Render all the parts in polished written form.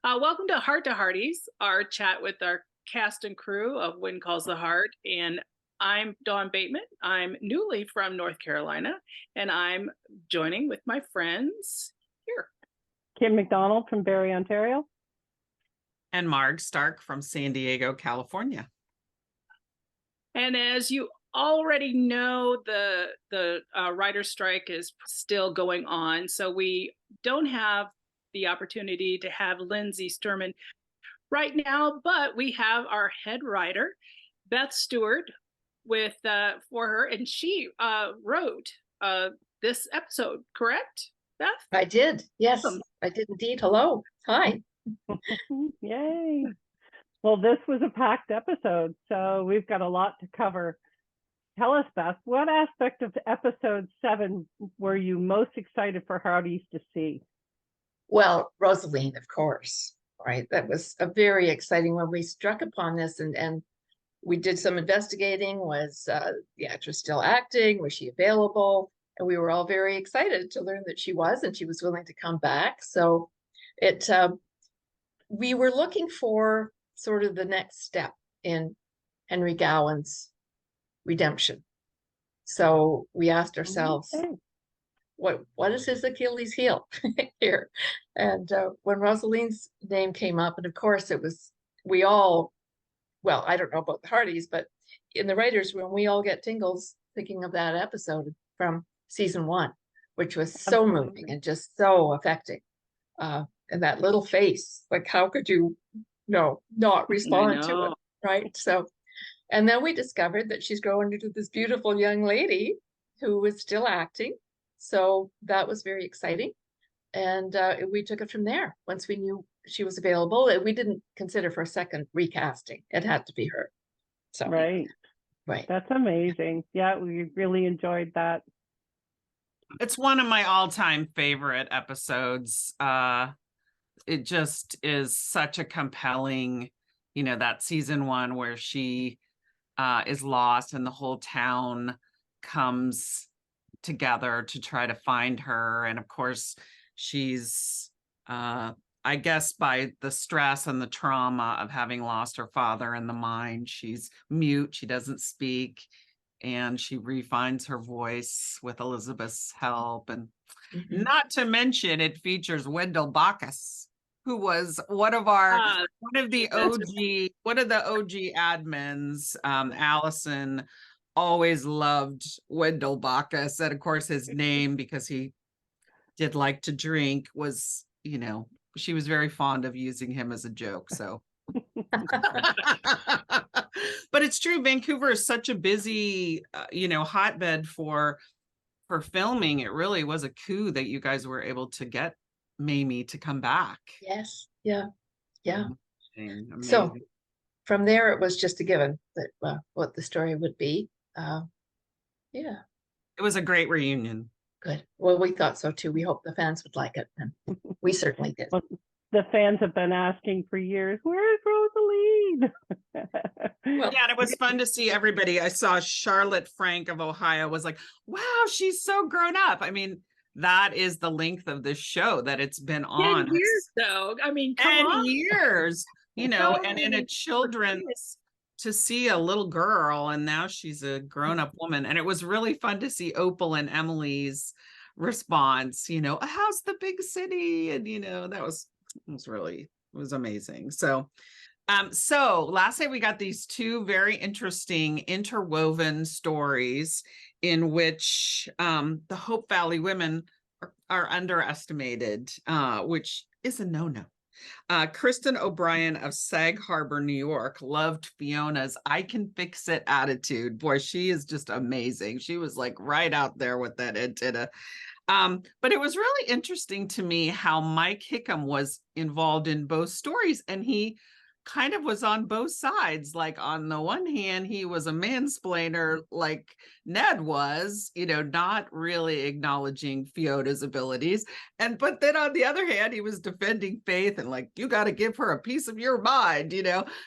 Welcome to Hearties, our chat with our cast and crew of Wind Calls the Heart. And I'm Dawn Bateman. I'm newly from North Carolina, and I'm joining with my friends here. Kim McDonald from Barrie, Ontario. And Marg Stark from San Diego, California. And as you already know, the writer's strike is still going on, so we don't have the opportunity to have Lindsay Sturman right now, but we have our head writer, Beth Stewart, with for her, and she wrote this episode, correct, Beth? I did, yes, Awesome. I did indeed. Hello, hi. Yay. Well, this was a packed episode, so we've got a lot to cover. Tell us, Beth, what aspect of episode 7 were you most excited for Hearties to see? Well, Rosaleen, of course, right? That was a very exciting when we struck upon this, and we did some investigating. Was the actress still acting? Was she available? And we were all very excited to learn that she was, and she was willing to come back. So it, we were looking for sort of the next step in Henry Gowan's redemption. So we asked ourselves, Okay. what is his Achilles heel here? And when Rosaleen's name came up, and of course it was, we all, well, I don't know about the Hearties, but in the writers' room, we all get tingles thinking of that episode from season 1, which was so moving and just so affecting. And that little face, like, how could you not respond to it, right? So, and then we discovered that she's growing into this beautiful young lady who is still acting. So that was very exciting. And we took it from there. Once we knew she was available, we didn't consider for a second recasting. It had to be her. So Right. That's amazing. Yeah, we really enjoyed that. It's one of my all-time favorite episodes. It just is such a compelling, that season 1 where she is lost and the whole town comes together to try to find her. And of course, she's, I guess by the stress and the trauma of having lost her father in the mine, she's mute, she doesn't speak, and she refines her voice with Elizabeth's help. And not to mention, it features Wendell Bacchus, who was one of the OG admins. Allison always loved Wendell Bacchus, and of course his name, because he did like to drink, was, she was very fond of using him as a joke. So but it's true, Vancouver is such a busy hotbed for filming. It really was a coup that you guys were able to get Mamie to come back. yes, yeah. Amazing. So from there, it was just a given that what the story would be. Yeah, it was a great reunion. Good. Well, we thought so too. We hope the fans would like it, and we certainly did. Well, the fans have been asking for years, where's Rosaleen? Well, yeah, and it was fun to see everybody. I saw Charlotte Frank of Ohio was like, wow, she's so grown up. I mean, that is the length of this show that it's been on. 10 years, though. I mean, 10 years, and in a children's, to see a little girl, and now she's a grown-up woman. And it was really fun to see Opal and Emily's response, how's the big city? And, that was amazing. So last night we got these 2 very interesting interwoven stories in which the Hope Valley women are underestimated, which is a no-no. Kristen O'Brien of Sag Harbor, New York, loved Fiona's I can fix it attitude. Boy, she is just amazing. She was like right out there with that antenna. But it was really interesting to me how Mike Hickam was involved in both stories, and he kind of was on both sides. Like, on the one hand, he was a mansplainer like Ned was, not really acknowledging Fiona's abilities. But then on the other hand, he was defending Faith and like, you got to give her a piece of your mind,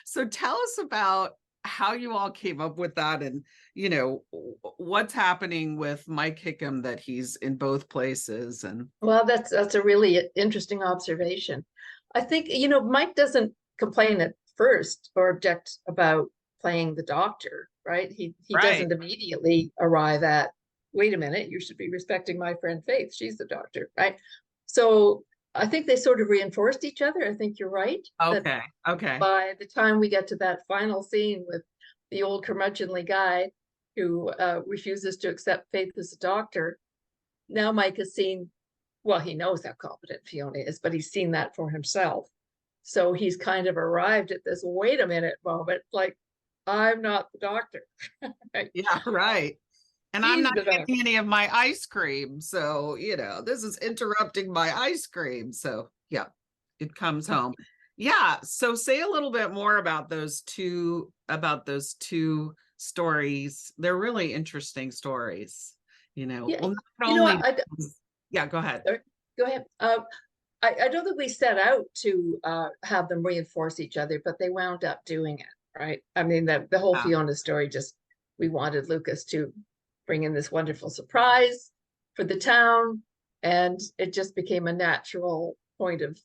So tell us about how you all came up with that, and what's happening with Mike Hickam, that he's in both places. And well, that's a really interesting observation. I think, you know, Mike doesn't complain at first or object about playing the doctor, right? He Right. doesn't immediately arrive at, wait a minute, you should be respecting my friend Faith. She's the doctor, right? So I think they sort of reinforced each other. I think you're right. Okay. Okay. By the time we get to that final scene with the old curmudgeonly guy who refuses to accept Faith as a doctor, now Mike has seen, well, he knows how competent Fiona is, but he's seen that for himself. So he's kind of arrived at this, wait a minute moment, like, I'm not the doctor. Right? Yeah, right. And I'm He's not the doctor. getting any of my ice cream. So, you know, this is interrupting my ice cream. So, yeah, it comes home. Yeah. So say a little bit more about those two stories. They're really interesting stories, you know. Yeah, Well, not you know, only, yeah, go ahead. go ahead. I don't think we set out to have them reinforce each other, but they wound up doing it, right? I mean, the whole Yeah. Fiona story, just, we wanted Lucas to bring in this wonderful surprise for the town, and it just became a natural point of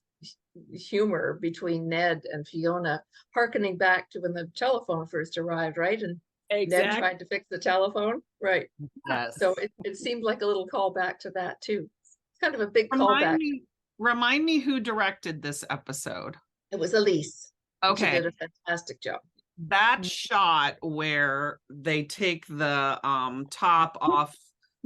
humor between Ned and Fiona, hearkening back to when the telephone first arrived, right? And Ned Exactly. tried to fix the telephone, right? Yes. So it seemed like a little callback to that too. It's kind of a big callback. Remind me who directed this episode. It was Elise. and She Okay. did a fantastic job. That shot where they take the top off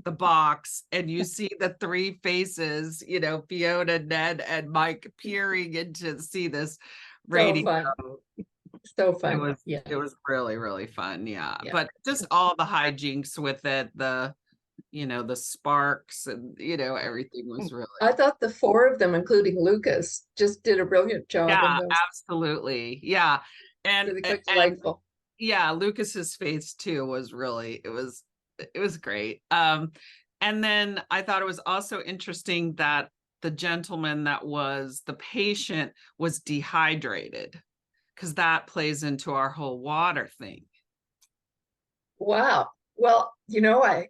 the box and you see the three faces, you know, Fiona, Ned, and Mike peering in to see this radio. So fun. So fun. It was really, really fun. Yeah. Yeah. But just all the hijinks with it, the sparks and, everything was really. I thought the four of them, including Lucas, just did a brilliant job. Yeah, in those. absolutely. Yeah. And, Really quite delightful. yeah, Lucas's face too was really, it was great. And then I thought it was also interesting that the gentleman that was the patient was dehydrated, because that plays into our whole water thing. Wow. Well, that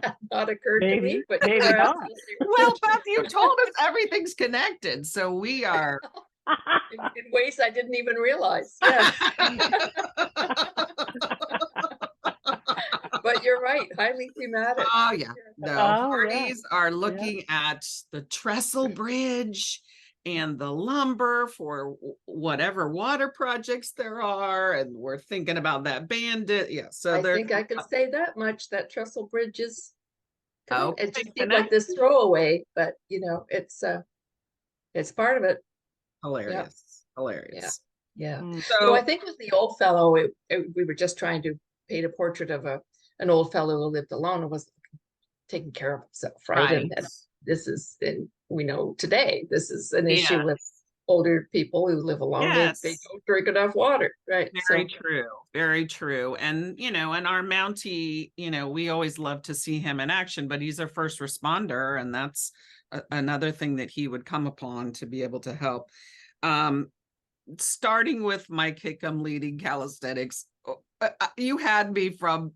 had not occurred to me, but maybe you're not. absolutely Well, Beth, you told us everything's connected, so we are. in ways I didn't even realize. Yes. But you're right, highly thematic. Oh yeah, no. Hearties are Yeah. looking at the trestle bridge and the lumber for whatever water projects there are, and we're thinking about that bandit. Yeah, so I think I can say that much. That trestle bridge is. Okay, it just seemed like this throwaway, but it's part of it. hilarious, hilarious. Yeah. So I think with the old fellow, we were just trying to paint a portrait of an old fellow who lived alone and was taking care of himself, right? Right. And this is, and we know today, this is an issue Yeah. with older people who live alone. Yes. They don't drink enough water, right? Very true. Very true. And, and our Mountie, we always love to see him in action, but he's a first responder. And that's another thing that he would come upon to be able to help. Starting with Mike Hickam leading calisthenics. You had me from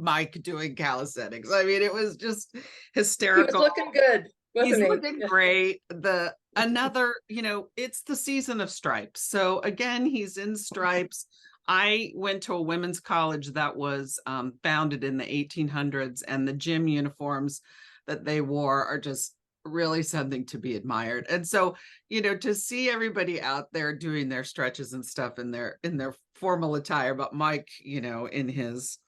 Mike doing calisthenics. I mean, it was just hysterical. He was looking good. He's looking great. It's the season of stripes. So again, he's in stripes. I went to a women's college that was founded in the 1800s, and the gym uniforms that they wore are just really something to be admired. And so, to see everybody out there doing their stretches and stuff in their formal attire, but Mike, in his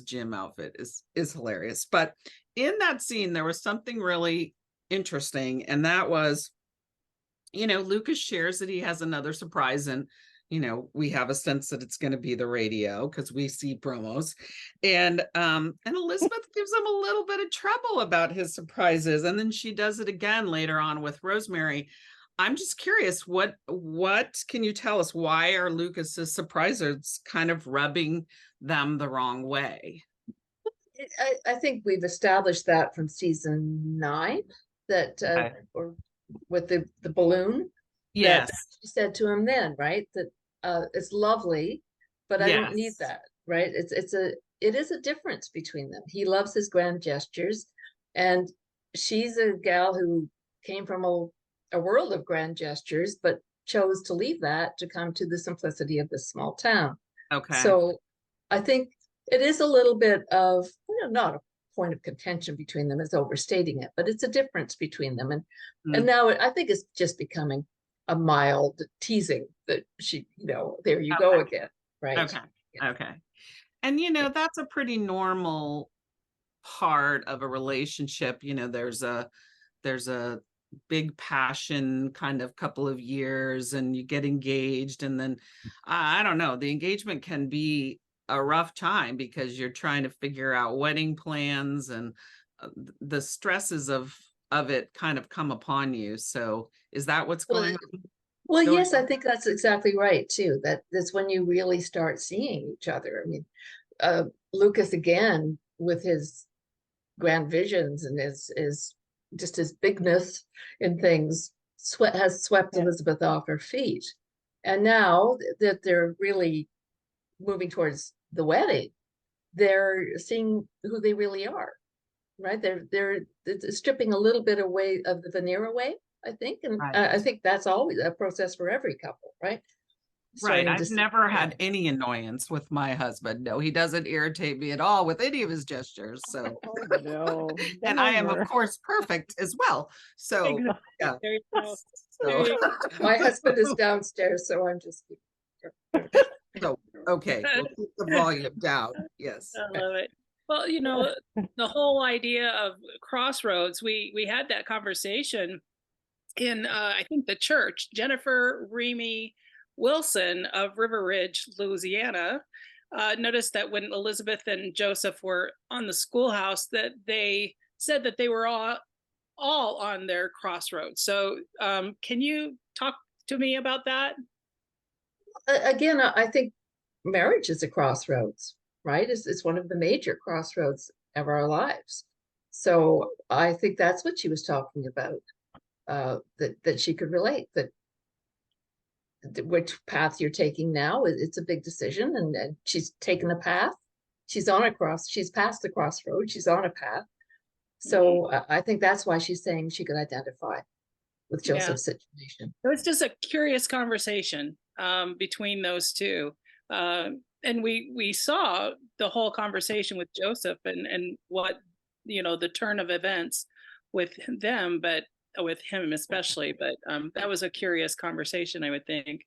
gym outfit is hilarious. But in that scene, there was something really interesting, and that was, Lucas shares that he has another surprise, and we have a sense that it's going to be the radio because we see promos, and Elizabeth gives him a little bit of trouble about his surprises, and then she does it again later on with Rosemary. I'm just curious, what can you tell us? Why are Lucas's surprises kind of rubbing them the wrong way? I think we've established that from season 9 that or with the balloon. Yes. She said to him then, right, that it's lovely, but I don't need that, right? It is a difference between them. He loves his grand gestures, and she's a gal who came from a a world of grand gestures, but chose to leave that to come to the simplicity of this small town. Okay. So I think it is a little bit of, not a point of contention between them is overstating it, but it's a difference between them. And now I think it's just becoming a mild teasing that she, there you go again. Right. Okay. Yeah. Okay. And, that's a pretty normal part of a relationship. There's a big passion kind of couple of years and you get engaged, and then I don't know, the engagement can be a rough time because you're trying to figure out wedding plans, and the stresses of it kind of come upon you. So is that what's going on? Well, yes, I think that's exactly right too. That's when you really start seeing each other. I mean, Lucas again with his grand visions and his just his bigness in things has swept Elizabeth off her feet. And now that they're really moving towards the wedding, they're seeing who they really are, right? They're stripping a little bit away of the veneer away, I think. And Right. I think that's always a process for every couple, right? Right. I've never had any annoyance with my husband. No, he doesn't irritate me at all with any of his gestures. So, No, and I am, of course, perfect as well. So, yeah. There you go. So, There you go. My husband is downstairs, so I'm just. so okay, we'll keep the volume down. Yes. I love it. Well, the whole idea of Crossroads, we had that conversation in, I think, the church. Jennifer Remy Wilson of River Ridge, Louisiana, noticed that when Elizabeth and Joseph were on the schoolhouse, that they said that they were all on their crossroads. So can you talk to me about that? Again, I think marriage is a crossroads, right? It's one of the major crossroads of our lives. So I think that's what she was talking about, that she could relate, that which path you're taking now, it's a big decision, and she's taken a path. She's past the crossroad, she's on a path. So I think that's why she's saying she could identify with Joseph's situation. It was just a curious conversation between those two. And we saw the whole conversation with Joseph and what, the turn of events with them, but with him especially. But that was a curious conversation, I would think.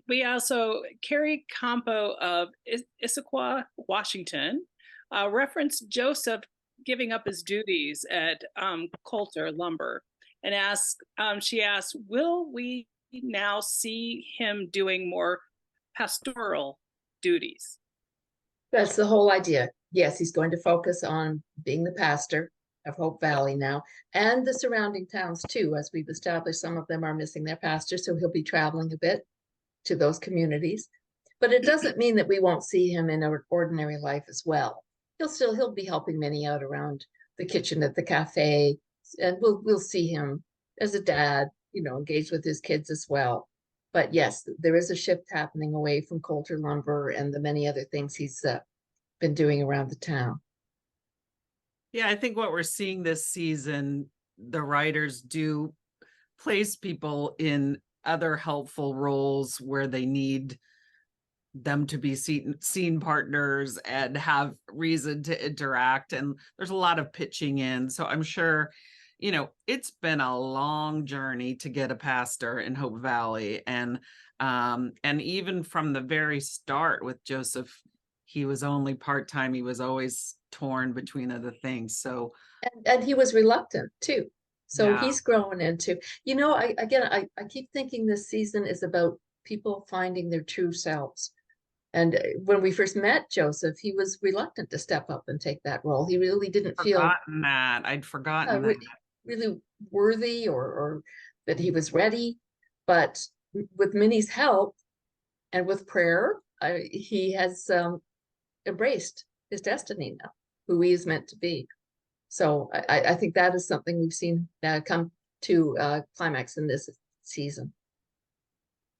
We also, Carrie Campo of Issaquah, Washington, referenced Joseph giving up his duties at Coulter Lumber, and she asked, will we now see him doing more pastoral duties? That's the whole idea. Yes, he's going to focus on being the pastor of Hope Valley now, and the surrounding towns too. As we've established, some of them are missing their pastor, so he'll be traveling a bit to those communities. But it doesn't mean that we won't see him in our ordinary life as well. He'll be helping Minnie out around the kitchen at the cafe, and we'll see him as a dad, engaged with his kids as well. But yes, there is a shift happening away from Coulter Lumber and the many other things he's been doing around the town. Yeah, I think what we're seeing this season, the writers do place people in other helpful roles where they need them to be scene partners and have reason to interact. And there's a lot of pitching in. So I'm sure, it's been a long journey to get a pastor in Hope Valley. And even from the very start with Joseph, he was only part-time. He was always torn between other things. So and he was reluctant too. So he's growing into, I keep thinking this season is about people finding their true selves. And when we first met Joseph, he was reluctant to step up and take that role. He really didn't feel that. I'd forgotten that. Really worthy or that he was ready. But with Minnie's help and with prayer, he has embraced his destiny now, who he is meant to be. So I think that is something we've seen come to climax in this season.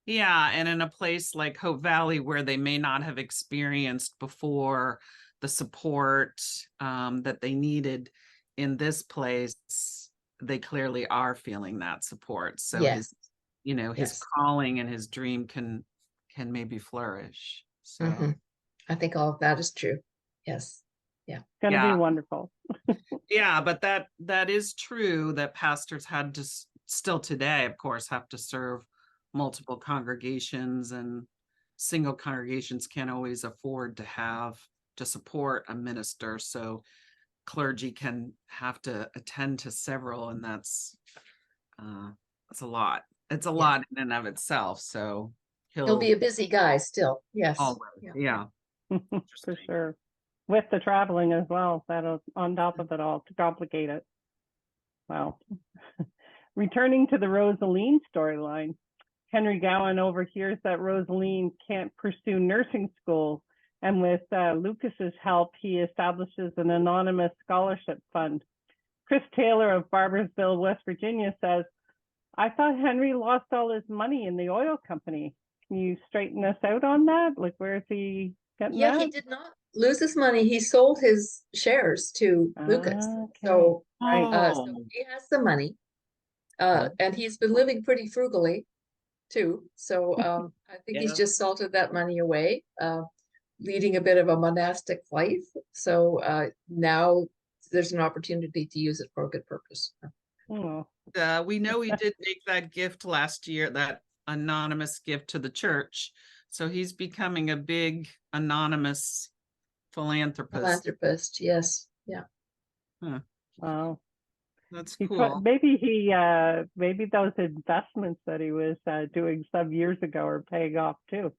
Yeah, and in a place like Hope Valley where they may not have experienced before the support that they needed in this place, they clearly are feeling that support. So Yes. his, you know, his Yes. calling and his dream can maybe flourish. So Mhm. I think all of that is true. Yes. Yeah. It's going to be Yeah. wonderful. yeah, but that is true that pastors had to still today, of course, have to serve multiple congregations, and single congregations can't always afford to support a minister. So clergy can have to attend to several, and that's a lot. It's a Yeah. lot in and of itself. So He'll be a busy guy still. Yes. always, Yeah. For Interesting. sure. With the traveling as well, that'll on top of it all to complicate it. Wow. Returning to the Rosaleen storyline, Henry Gowan overhears that Rosaleen can't pursue nursing school, and with Lucas's help, he establishes an anonymous scholarship fund. Chris Taylor of Barbersville, West Virginia says, "I thought Henry lost all his money in the oil company. Can you straighten us out on that? Like, where's he getting Yeah, that?" he did not lose his money. He sold his shares to Lucas. Okay. So, Right. so he has the money. And he's been living pretty frugally too. So I think he's Yeah. just salted that money away, leading a bit of a monastic life. So now there's an opportunity to use it for a good purpose. Oh, We know he did make that gift last year, that anonymous gift to the church. So he's becoming a big anonymous philanthropist. Philanthropist, yes. Yeah. wow. That's He cool. maybe those investments that he was doing some years ago are paying off too.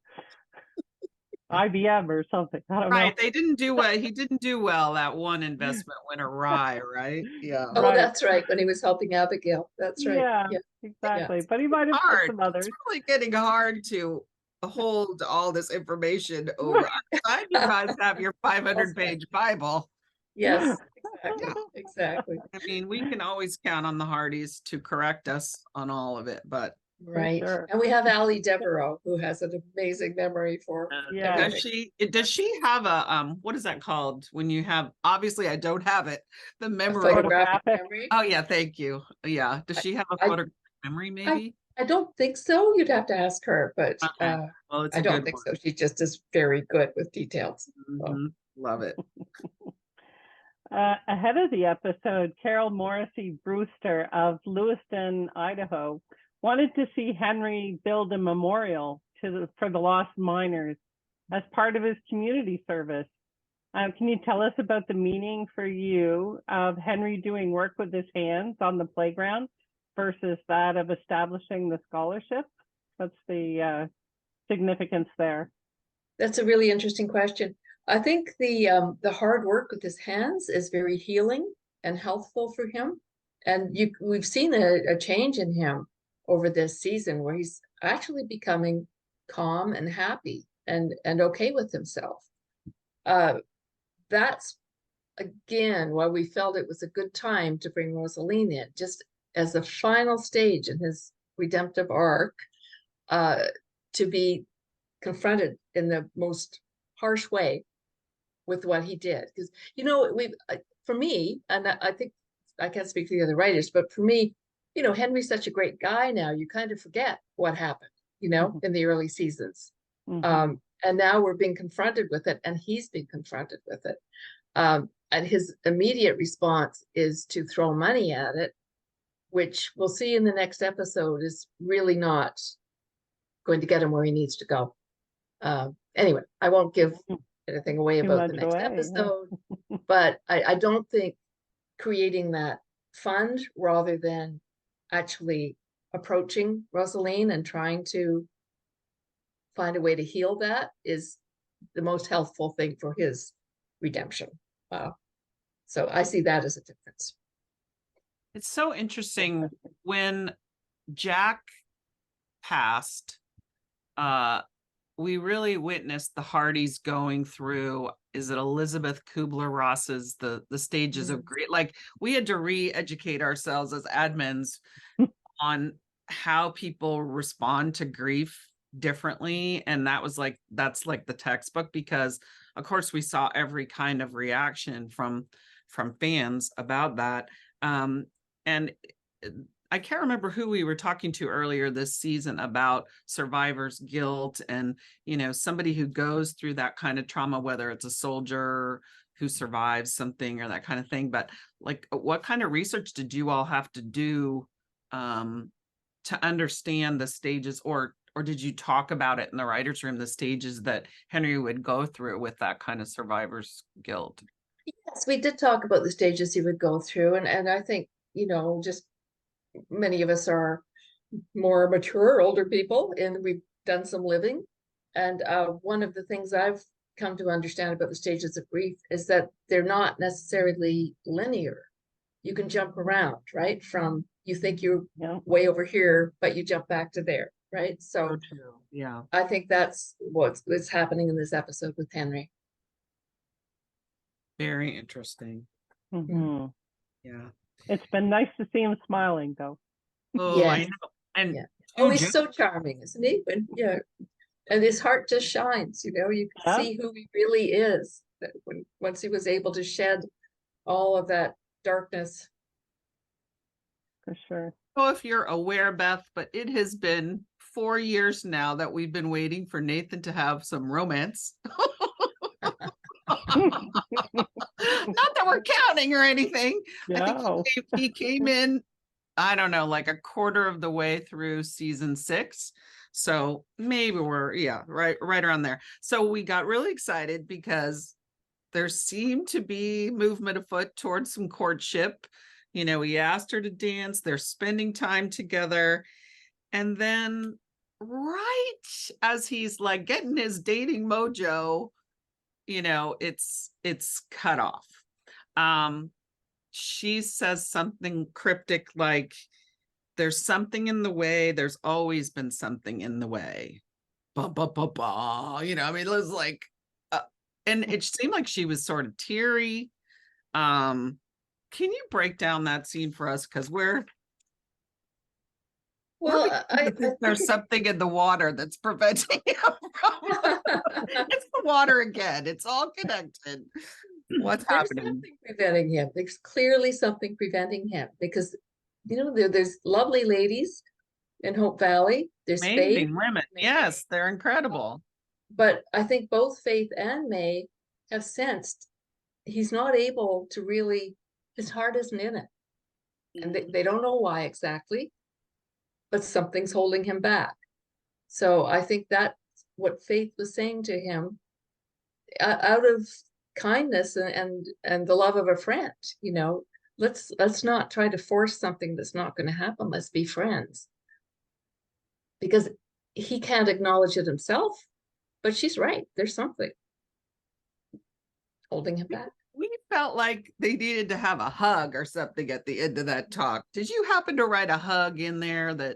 IBM or something. I don't Right. know. They didn't do well. He didn't do well. That one investment went awry, right? Yeah. Oh, Right. that's right. When he was helping Abigail. That's right. Yeah, Yeah. exactly. But he might have Hard. some others. It's really getting hard to hold all this information over. I'm you guys have your 500-page Bible. Yes, exactly. Exactly. I mean, we can always count on the Hearties to correct us on all of it, but Right. sure. And we have Allie Devereaux, who has an amazing memory for Yeah. everything. does she have a what is that called when you have, obviously I don't have it, the A memory. photographic Photographic. memory. Oh yeah, thank you. Yeah. Does she have a I- photographic memory maybe? I don't think so. You'd have to ask her, but Okay. Well, it's I a don't good think one. so. She just is very good with details. So, Mhm. Love it. Ahead of the episode, Carol Morrissey Brewster of Lewiston, Idaho, wanted to see Henry build a memorial for the lost miners as part of his community service. Can you tell us about the meaning for you of Henry doing work with his hands on the playground versus that of establishing the scholarship? What's the significance there? that's a really interesting question. I think the hard work with his hands is very healing and healthful for him. And we've seen a change in him over this season where he's actually becoming calm and happy and okay with himself. That's again why we felt it was a good time to bring Rosaleen in, just as a final stage in his redemptive arc, to be confronted in the most harsh way with what he did. Because for me, and I think I can't speak for the other writers, but for me, Henry's such a great guy now. You kind of forget what happened, in the early seasons. Mhm. And now we're being confronted with it, and he's being confronted with it. And his immediate response is to throw money at it, which we'll see in the next episode is really not going to get him where he needs to go. Anyway, I won't give anything away Too about much the next away, yeah. episode, but I don't think creating that fund rather than actually approaching Rosaleen and trying to find a way to heal that is the most healthful thing for his redemption. So I see that as a difference. It's so interesting when Jack passed, we really witnessed the Hearties going through, is it Elizabeth Kubler-Ross's the stages of grief? Like we had to re-educate ourselves as admins on how people respond to grief differently. And that's like the textbook, because of course we saw every kind of reaction from fans about that. and I can't remember who we were talking to earlier this season about survivor's guilt and, somebody who goes through that kind of trauma, whether it's a soldier who survives something or that kind of thing. But like, what kind of research did you all have to do to understand the stages, or did you talk about it in the writer's room, the stages that Henry would go through with that kind of survivor's guilt? Yes, we did talk about the stages he would go through. And I think, just many of us are more mature, older people, and we've done some living. And one of the things I've come to understand about the stages of grief is that they're not necessarily linear. You can jump around, right? From you think you're way over here, but you jump back to there, right? So yeah, I think that's what's happening in this episode with Henry. Very interesting. Mm-hmm. Yeah. It's been nice to see him smiling, though. Oh, Yes. I know. And he's so charming, isn't he? And his heart just shines, you can see who he really is once he was able to shed all of that darkness. For sure. Oh, if you're aware, Beth, but it has been 4 years now that we've been waiting for Nathan to have some romance. Not that we're counting or anything. No. I think he came in, I don't know, like a quarter of the way through season 6. So maybe we're, right around there. So we got really excited because there seemed to be movement afoot towards some courtship. He asked her to dance. They're spending time together. And then right as he's like getting his dating mojo, it's cut off. She says something cryptic like, there's something in the way. There's always been something in the way. Bah, bah, bah, bah. It was like, and it seemed like she was sort of teary. Can you break down that scene for us? Because there's something in the water that's preventing him from. It's the water again. It's all connected. What's happening? There's something preventing him. There's clearly something preventing him because, there's lovely ladies in Hope Valley. There's amazing Faith, women. Yes, they're incredible. But I think both Faith and May have sensed he's not able to really, his heart isn't in it. And they don't know why exactly, but something's holding him back. So I think that's what Faith was saying to him out of kindness and the love of a friend. Let's not try to force something that's not going to happen. Let's be friends. Because he can't acknowledge it himself, but she's right. There's something holding him back. We felt like they needed to have a hug or something at the end of that talk. Did you happen to write a hug in there that?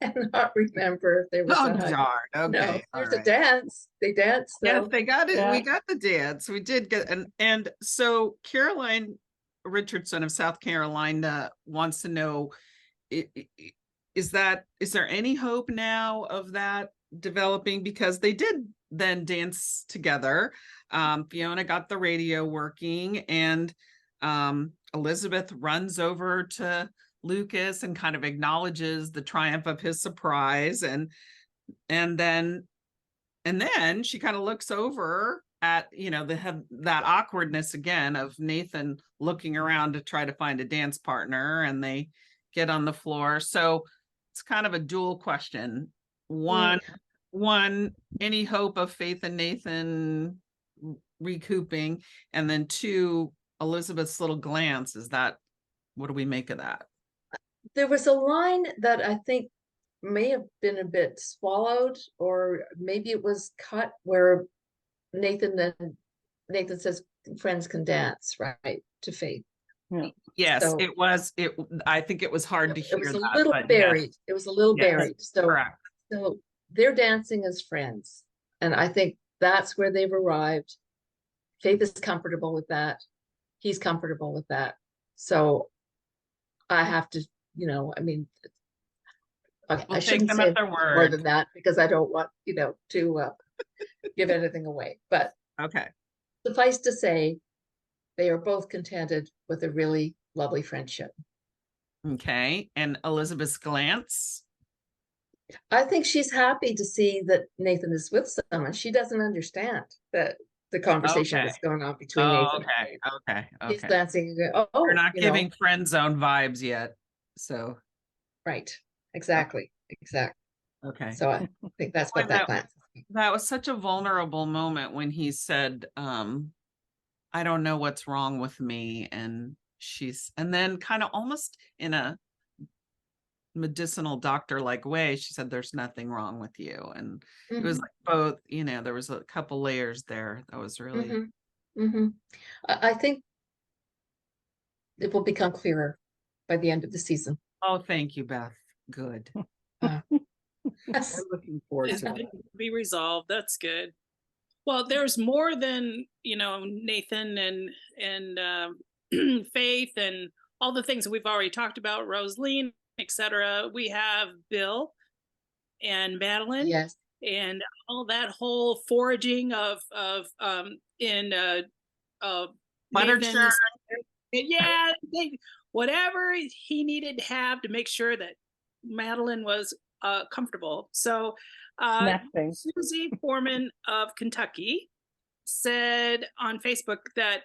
I cannot remember if there was a hug. Darn. Okay. No, there's a dance. They danced. Yes, they got it. Yeah. We got the dance. We did get, and so Caroline Richardson of South Carolina wants to know, is there any hope now of that developing? Because they did then dance together. Fiona got the radio working, and Elizabeth runs over to Lucas and kind of acknowledges the triumph of his surprise, and then she kind of looks over at they have that awkwardness again of Nathan looking around to try to find a dance partner, and they get on the floor. So it's kind of a dual question. One, any hope of Faith and Nathan recouping, and then 2, Elizabeth's little glance. What do we make of that? There was a line that I think may have been a bit swallowed, or maybe it was cut, where Nathan says friends can dance, right, to Faith. Yeah. Yes, so, it was. I think it was hard to hear. It was a little buried. Yes. It was a little buried. So, correct. So they're dancing as friends, and I think that's where they've arrived. Faith is comfortable with that. He's comfortable with that. So I have to, okay, I shouldn't say more than that because I don't want, to give anything away. But okay, suffice to say, they are both contented with a really lovely friendship. Okay. And Elizabeth's glance. I think she's happy to see that Nathan is with someone. She doesn't understand that the conversation Okay. that's going on between Oh, Nathan. okay. Okay. She's Okay. glancing and go, You're oh, not giving friend zone vibes yet. So, right. Exactly. Exactly. okay. So I think that's what that glance is. That was such a vulnerable moment when he said, I don't know what's wrong with me. And then kind of almost in a medicinal doctor like way, she said, there's nothing wrong with you. And it was like both, there was a couple layers there. That was really. I think it will become clearer by the end of the season. Oh, thank you, Beth. Good. Yes. We're looking forward It's to it. be resolved. That's good. Well, there's more than Nathan and Faith and all the things that we've already talked about, Rosaleen, etc. We have Bill and Madeleine, Yes, and all that whole foraging of in Butter Nathan's, churn. yeah, whatever he needed to have to make sure that Madeleine was comfortable. So Nesting. Susie Foreman of Kentucky said on Facebook that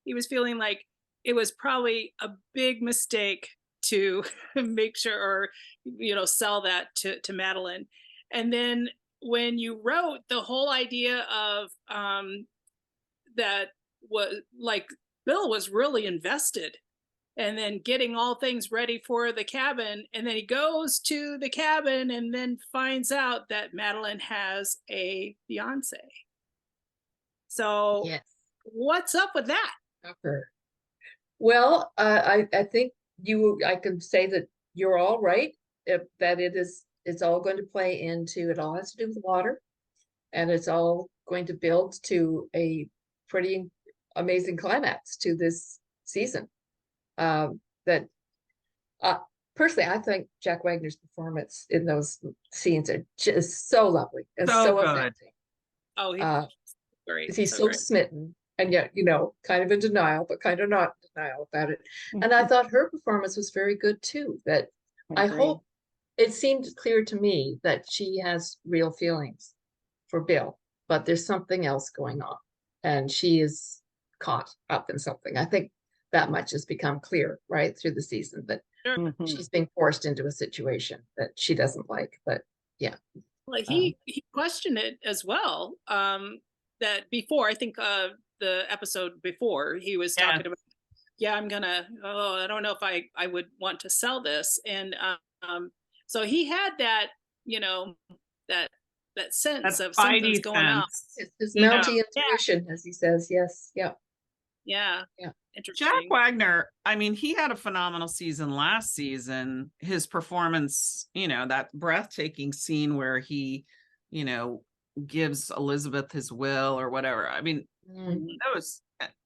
he was feeling like it was probably a big mistake to make sure or sell that to Madeleine. And then when you wrote the whole idea of that was like Bill was really invested and then getting all things ready for the cabin. And then he goes to the cabin and then finds out that Madeleine has a fiance. So yes. what's up with that? Well, I think I can say that you're all right, that it's all going to play into, it all has to do with water, and it's all going to build to a pretty amazing climax to this season. That personally, I think Jack Wagner's performance in those scenes are just so lovely and so good. affecting. Oh, he's great. He's so smitten, and yet, kind of in denial, but kind of not in denial about it. And I thought her performance was very good too. That I hope, it seemed clear to me that she has real feelings for Bill, but there's something else going on, and she is caught up in something. I think that much has become clear right through the season, that she's being forced into a situation that she doesn't like. But yeah. Well, he questioned it as well. That before, I think the episode before, he was talking about, I don't know if I would want to sell this. And so he had that, that sense of something's going on. His mountie intuition, as he says. Yes. Yeah. Yeah. Jack Wagner, I mean, he had a phenomenal season last season. His performance, that breathtaking scene where he, gives Elizabeth his will or whatever. I mean,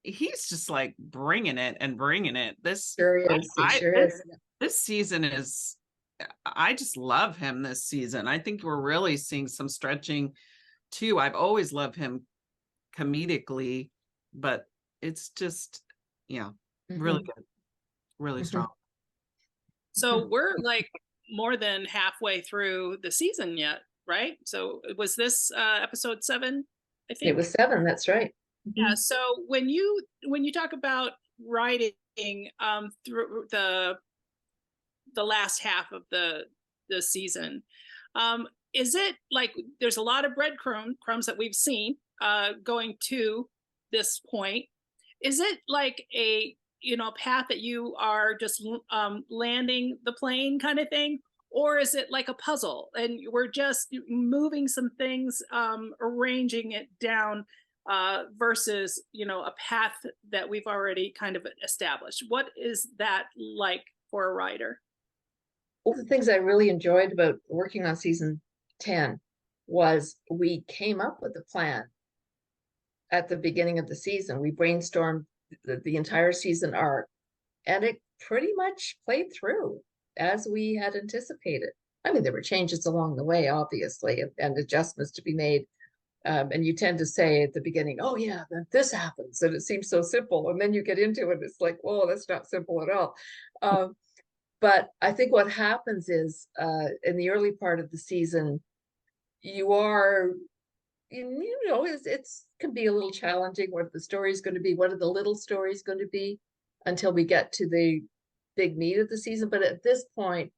he's just like bringing it. This this season is, I just love him this season. I think we're really seeing some stretching too. I've always loved him comedically, but it's just, really good, really strong. So we're like more than halfway through the season yet, right? So was this episode 7? I think it was 7. That's right. Yeah. So when you talk about writing through the last half of the season, is it like there's a lot of breadcrumbs that we've seen going to this point? Is it like a path that you are just landing the plane kind of thing, or is it like a puzzle and we're just moving some things, arranging it down versus a path that we've already kind of established? What is that like for a writer? One of the things I really enjoyed about working on season 10 was we came up with a plan at the beginning of the season. We brainstormed the entire season arc, and it pretty much played through as we had anticipated. I mean, there were changes along the way, obviously, and adjustments to be made. And you tend to say at the beginning, oh yeah, then this happens, and it seems so simple. And then you get into it, it's like, whoa, that's not simple at all. But I think what happens is in the early part of the season, you are, you know, it's can be a little challenging. What are the stories going to be? What are the little stories going to be until we get to the big meat of the season? But at this point,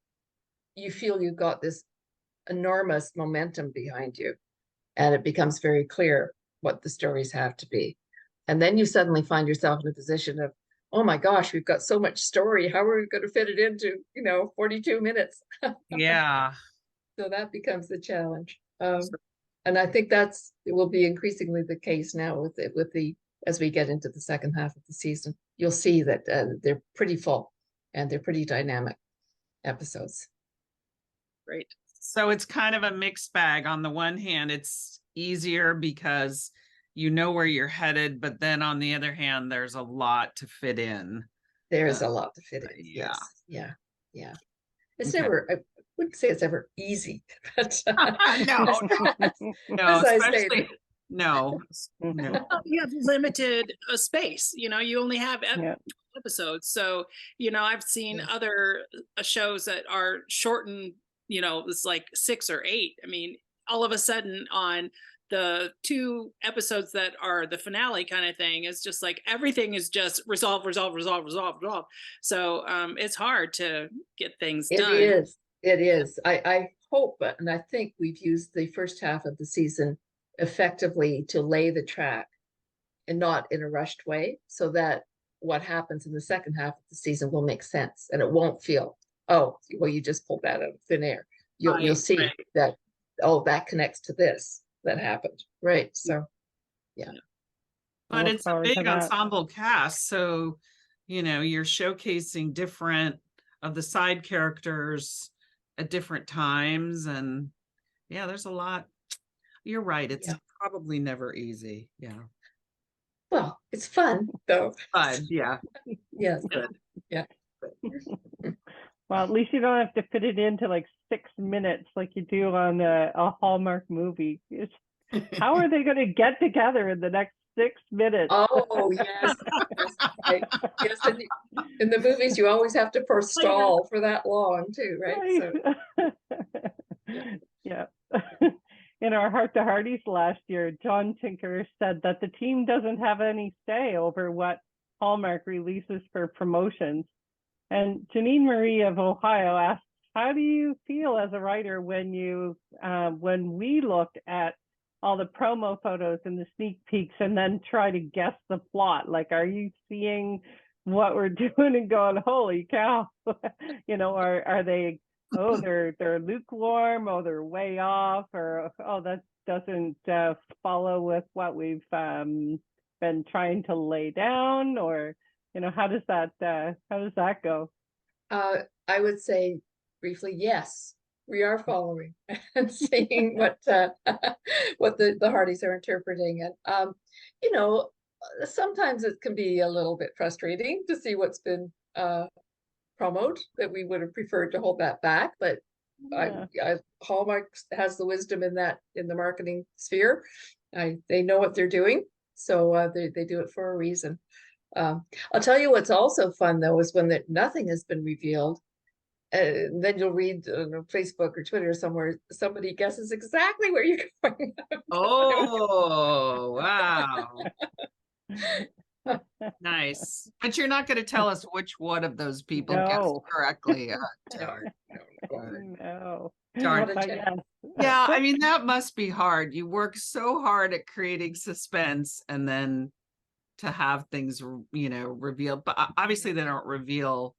you feel you've got this enormous momentum behind you, and it becomes very clear what the stories have to be. And then you suddenly find yourself in a position of, oh my gosh, we've got so much story. How are we going to fit it into, 42 minutes? Yeah. So that becomes the challenge. And I think it will be increasingly the case now with the as we get into the second half of the season. You'll see that they're pretty full and they're pretty dynamic episodes. Great. So it's kind of a mixed bag. On the one hand, it's easier because you know where you're headed, but then on the other hand, there's a lot to fit in. There's a lot to fit in. Yeah. Yes. Yeah. It's Okay. never, I wouldn't say it's ever easy, but No, as I say, especially no. You have limited space. You only have Yeah. episodes. So, I've seen Yeah. other shows that are shortened, it's like 6 or 8. I mean, all of a sudden on the 2 episodes that are the finale kind of thing, is just like everything is just resolve. So it's hard to get things done. It is. I hope, and I think we've used the first half of the season effectively to lay the track and not in a rushed way, so that what happens in the second half of the season will make sense and it won't feel, oh, well, you just pulled that out of thin air. You'll see that, oh, that connects to this that happened. Right. So, yeah. But it's a big ensemble cast. So, you're showcasing different of the side characters at different times. And yeah, there's a lot. You're right. It's probably never easy. Yeah. Well, it's fun though. Fun. Yeah. Yes. Good. Yeah. Well, at least you don't have to fit it into like 6 minutes like you do on a Hallmark movie. How are they going to get together in the next 6 minutes? Oh, yes. Yes. In the movies, you always have to stall for that long too, right? So, yeah. In our Heart to Hearties last year, John Tinker said that the team doesn't have any say over what Hallmark releases for promotions. And Janine Marie of Ohio asked, how do you feel as a writer when we looked at all the promo photos and the sneak peeks and then try to guess the plot? Like, are you seeing what we're doing and going, holy cow? Are they, oh, they're lukewarm, oh, they're way off, or, oh, that doesn't follow with what we've been trying to lay down, or how does that go? I would say briefly, yes, we are following and seeing what the Hearties are interpreting. And sometimes it can be a little bit frustrating to see what's been promoted, that we would have preferred to hold that back, but Hallmark has the wisdom in the marketing sphere. They know what they're doing, so they do it for a reason. I'll tell you what's also fun though is when nothing has been revealed, and then you'll read on Facebook or Twitter somewhere somebody guesses exactly where you're going. Oh, wow. Nice. But you're not going to tell us which one of those people guessed correctly. No. Darn. Yeah, I mean, that must be hard. You work so hard at creating suspense, and then to have things, revealed. But obviously they don't reveal.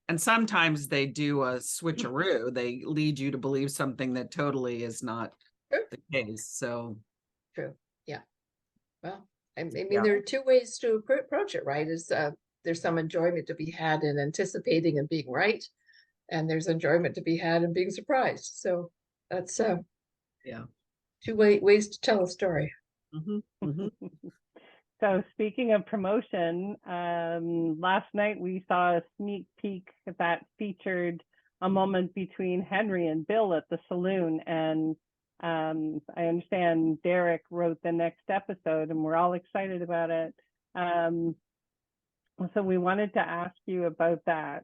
And sometimes they do a switcheroo. They lead you to believe something that totally is not the case. So true. Yeah. Well, I mean, there are 2 ways to approach it, right? There's some enjoyment to be had in anticipating and being right, and there's enjoyment to be had in being surprised. So that's 2 ways to tell a story. Mm-hmm. Mm-hmm. So speaking of promotion, last night we saw a sneak peek that featured a moment between Henry and Bill at the saloon. And I understand Derek wrote the next episode and we're all excited about it. So we wanted to ask you about that.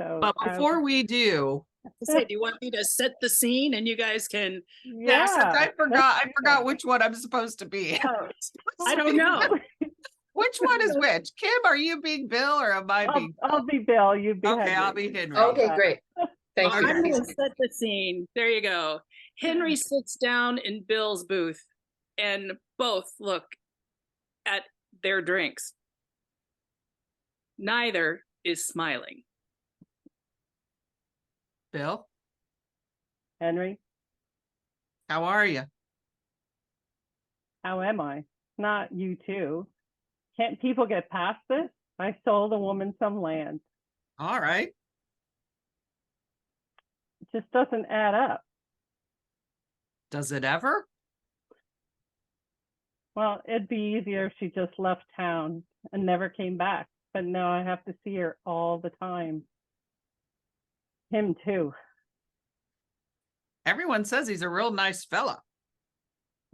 So, But before we do, Say, do you want me to set the scene and you guys can? yes, yeah, I forgot which one I'm supposed to be. I don't know. Which one is which? Kim, are you being Bill or am I being I'll be Bill. You be Okay, Henry. I'll be Henry. Okay, great. Thank I'm you. going to set the scene. There you go. Henry sits down in Bill's booth and both look at their drinks. Neither is smiling. Bill, Henry, how are you? how am I? Not you too. Can't people get past this? I sold a woman some land. All right. It just doesn't add up. Does it ever? Well, it'd be easier if she just left town and never came back. But now I have to see her all the time. Him too. Everyone says he's a real nice fella.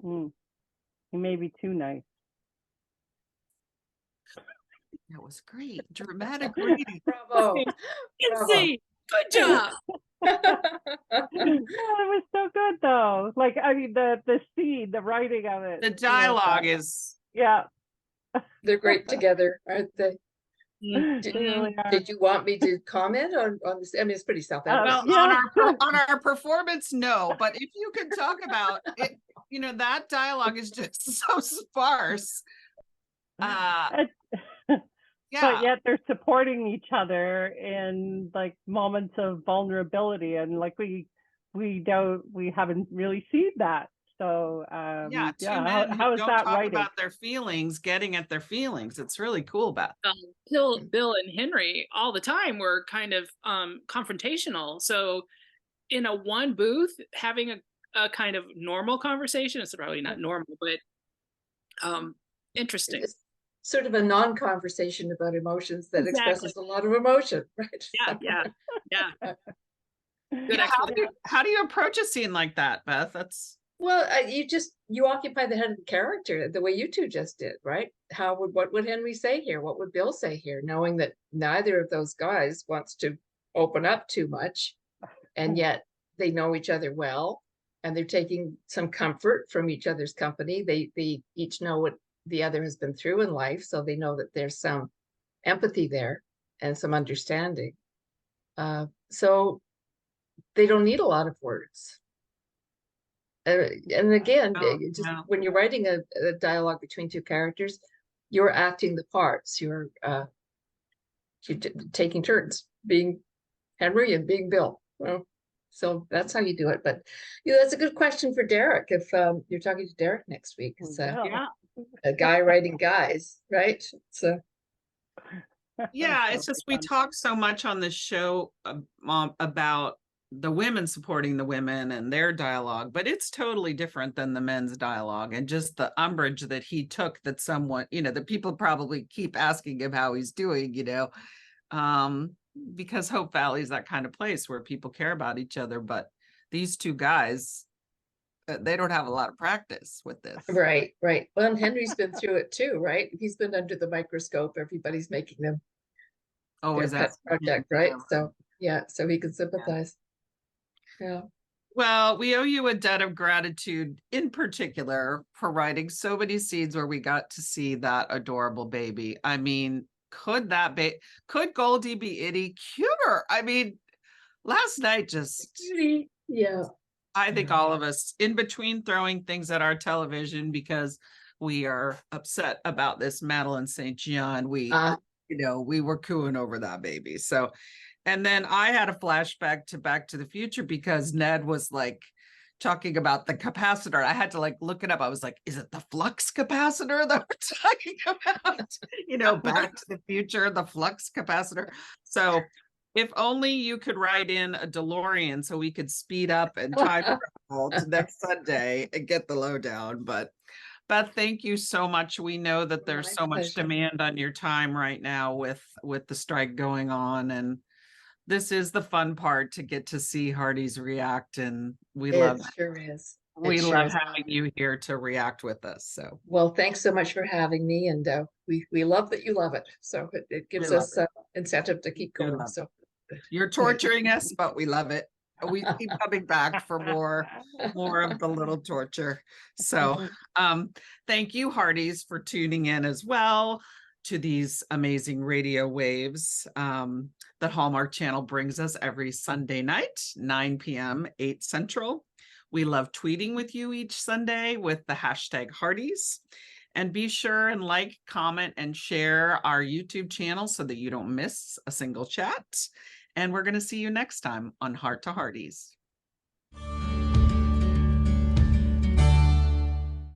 He may be too nice. That was great. Dramatic reading. Bravo. Insane. Good job. Yeah, it was so good though. Like, I mean, the scene, the writing of it. The dialogue is Yeah. They're great together, aren't they? They really are. Did you want me to comment on this? I mean, it's pretty self-evident. well Yeah. on our performance, no. But if you could talk about it, that dialogue is just so sparse. Yeah. But yet they're supporting each other in like moments of vulnerability, and like we haven't really seen that. So Two men how who is don't that talk writing? about their feelings, getting at their feelings. It's really cool, Beth. Bill and Henry all the time were kind of confrontational. So in a one booth, having a kind of normal conversation, it's probably not normal, but interesting. It's sort of a non-conversation about emotions that Exactly. expresses a lot of emotion, right? Yeah. Good How do you approach a scene like that, Beth? That's Well, you occupy the head of the character the way you two just did, right? What would Henry say here? What would Bill say here? Knowing that neither of those guys wants to open up too much, and yet they know each other well, and they're taking some comfort from each other's company. They each know what the other has been through in life, so they know that there's some empathy there and some understanding. So they don't need a lot of words. And again, when you're writing a dialogue between two characters, you're acting the parts. You're taking turns being Henry and being Bill. Well, so that's how you do it. But that's a good question for Derek. If you're talking to Derek next week, it's a guy writing guys, right? So yeah, it's just we talk so much on this show about the women supporting the women and their dialogue, but it's totally different than the men's dialogue, and just the umbrage that he took that someone, that people probably keep asking him how he's doing, because Hope Valley is that kind of place where people care about each other, but these two guys, they don't have a lot of practice with this. Right. Well, and Henry's been through it too, right? He's been under the microscope. Everybody's making them is that project, right? So so he can sympathize. Yeah. Well, we owe you a debt of gratitude, in particular, for writing so many scenes where we got to see that adorable baby. I mean, could Goldie be any cuter? I mean, last night just, yeah. I think all of us, in between throwing things at our television because we are upset about this Madeleine St. John, we were cooing over that baby. So, and then I had a flashback to Back to the Future because Ned was like talking about the capacitor. I had to like look it up. I was like, is it the flux capacitor that we're talking about? Back to the Future, the flux capacitor. So if only you could write in a DeLorean so we could speed up and time travel to next Sunday and get the lowdown. But Beth, thank you so much. We know that there's so much demand on your time right now with the strike going on, and this is the fun part, to get to see Hearties react, and we love having you here to react with us. So, well, thanks so much for having me, and we love that you love it. So it gives us incentive to keep going. So You're torturing us, but we love it. We keep coming back for more of the little torture. So thank you, Hearties, for tuning in as well to these amazing radio waves that Hallmark Channel brings us every Sunday night, 9 p.m., 8 Central. We love tweeting with you each Sunday with the hashtag Hearties. And be sure and like, comment, and share our YouTube channel so that you don't miss a single chat. And we're going to see you next time on Heart to Hearties.